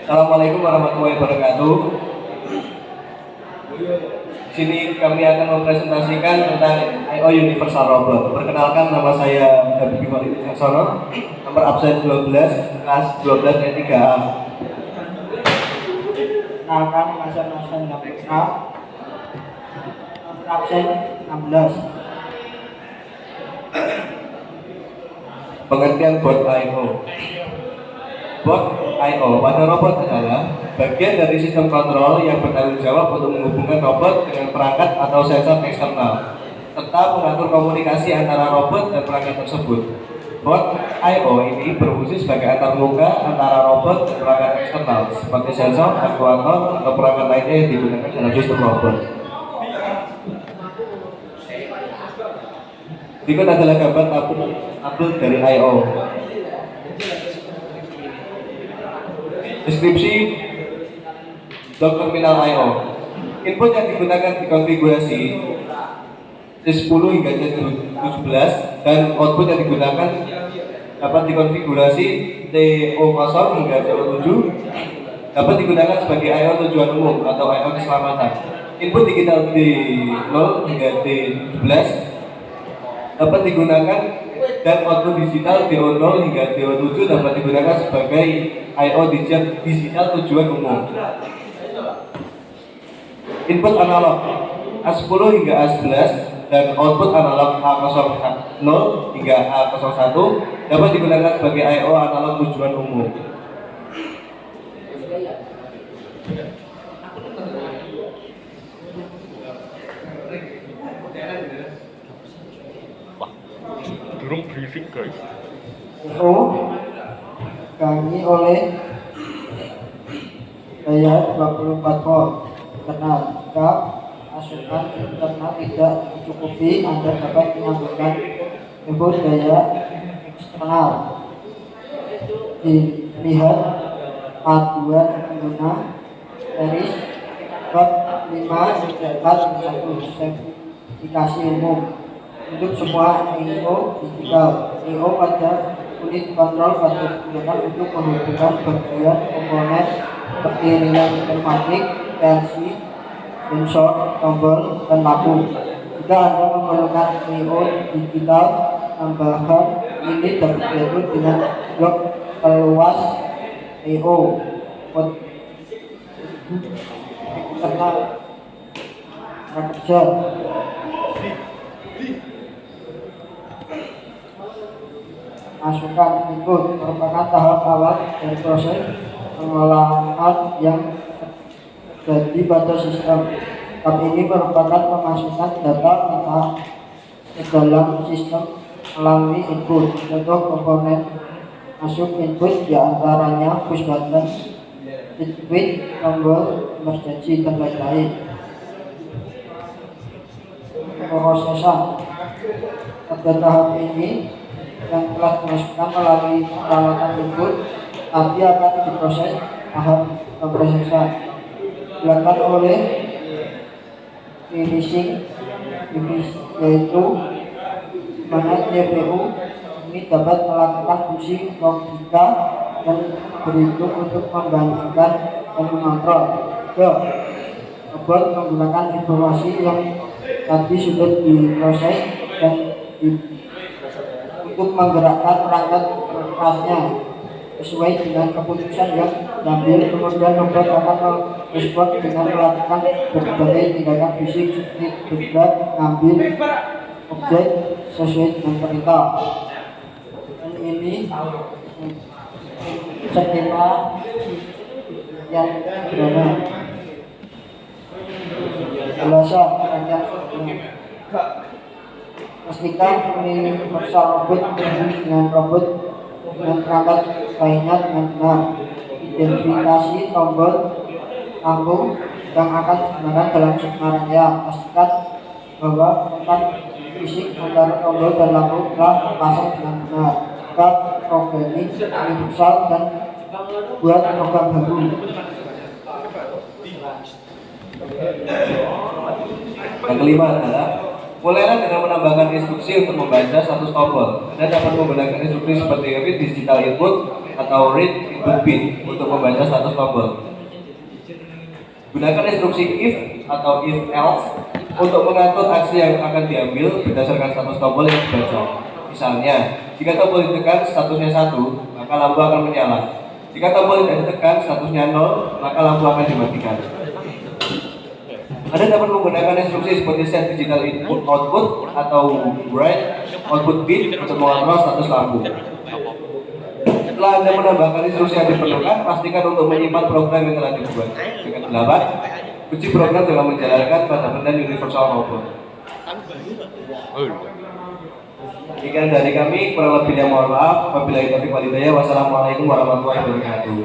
Assalamualaikum warahmatullahi wabarakatuh. Di sini kami akan mempresentasikan tentang I/O Universal Robot. Perkenalkan, nama saya Habibie Khalid Caksono, nomor absen 12, kelas 12 E3A. Perkenalkan, nama saya Hendra Putra, nomor absen 16. Pengertian bot I/O. Bot I/O pada robot adalah bagian dari sistem kontrol yang bertanggung jawab untuk menghubungkan robot dengan perangkat atau sensor eksternal, serta mengatur komunikasi antara robot dan perangkat tersebut. Bot I/O ini berfungsi sebagai antarmuka antara robot dan perangkat eksternal, seperti sensor, aktuator, atau perangkat lainnya yang digunakan dalam sistem robot. Berikut adalah gambar tabel dari I/O. Deskripsi blok terminal I/O. Input yang digunakan dikonfigurasi C10 hingga C17 dan output yang digunakan dapat dikonfigurasi TO0 hingga TO7, dapat digunakan sebagai I/O tujuan umum atau I/O keselamatan. Input digital D0 hingga D17 dapat digunakan dan output digital DO0 hingga DO7 dapat digunakan sebagai I/O digital tujuan umum. Input analog A10 hingga A11 dan output analog A00 hingga A01 dapat digunakan sebagai I/O analog tujuan umum. Durung briefing guys. I/O digangi oleh daya 24 volt. Karena jika masukan internal tidak mencukupi, Anda dapat menyambungkan input daya eksternal. Dilihat paduan pengguna series bab 5.4.1 sertifikasi umum untuk semua I/O digital. I/O pada unit kontrol dapat digunakan untuk menghubungkan bagian komponen seperti relay pneumatik, PLC, sensor, tombol, dan lampu. Jika Anda memerlukan I/O digital tambahan, ini dapat diatur dengan blok peluas I/O internal kerja. Masukan input merupakan tahap awal dari proses pengolahan yang terjadi pada sistem. Tahap ini merupakan pemasukan data ke dalam sistem melalui input. Contoh komponen masuk input diantaranya push button, switch, tombol, emergency, dan lain-lain. Prosesan pada tahap ini yang telah dimasukkan melalui peralatan input nanti akan diproses tahap pemrosesan dilakukan oleh finishing yaitu mana CPU ini dapat melakukan fungsi logika dan berhitung untuk membandingkan dan mengontrol. Robot menggunakan informasi yang tadi sudah diproses dan untuk menggerakkan perangkat kerasnya sesuai dengan keputusan yang diambil. Kemudian robot akan merespon dengan melakukan berbagai tindakan fisik seperti bergerak, mengambil objek sesuai dengan perintah. Dan ini skema yang sederhana. Jelasan pastikan universal robot dengan robot dengan perangkat lainnya dengan benar. Identifikasi tombol lampu yang akan digunakan dalam skema rangkaian. Pastikan bahwa kontak fisik antara tombol dan lampu telah terpasang dengan benar. Buat programming universal dan buat program baru. Yang kelima adalah mulailah dengan menambahkan instruksi untuk membaca status tombol. Anda dapat menggunakan instruksi seperti read digital input, atau read input bit untuk membaca status tombol. Gunakan instruksi if atau if else untuk mengatur aksi yang akan diambil berdasarkan status tombol yang dibaca. Misalnya, jika tombol ditekan statusnya 1, maka lampu akan menyala. Jika tombol tidak ditekan statusnya 0, maka lampu akan dimatikan. Anda dapat menggunakan instruksi seperti set digital input output atau write output bit untuk mengontrol status lampu. Setelah Anda menambahkan instruksi yang diperlukan, pastikan untuk menyimpan program yang telah dibuat. Dengan 8, uji program dengan menjalankan pada benda universal robot. Demikian dari kami, kurang lebihnya mohon maaf. Wabillahi taufiq wal hidayah. Wassalamualaikum warahmatullahi wabarakatuh.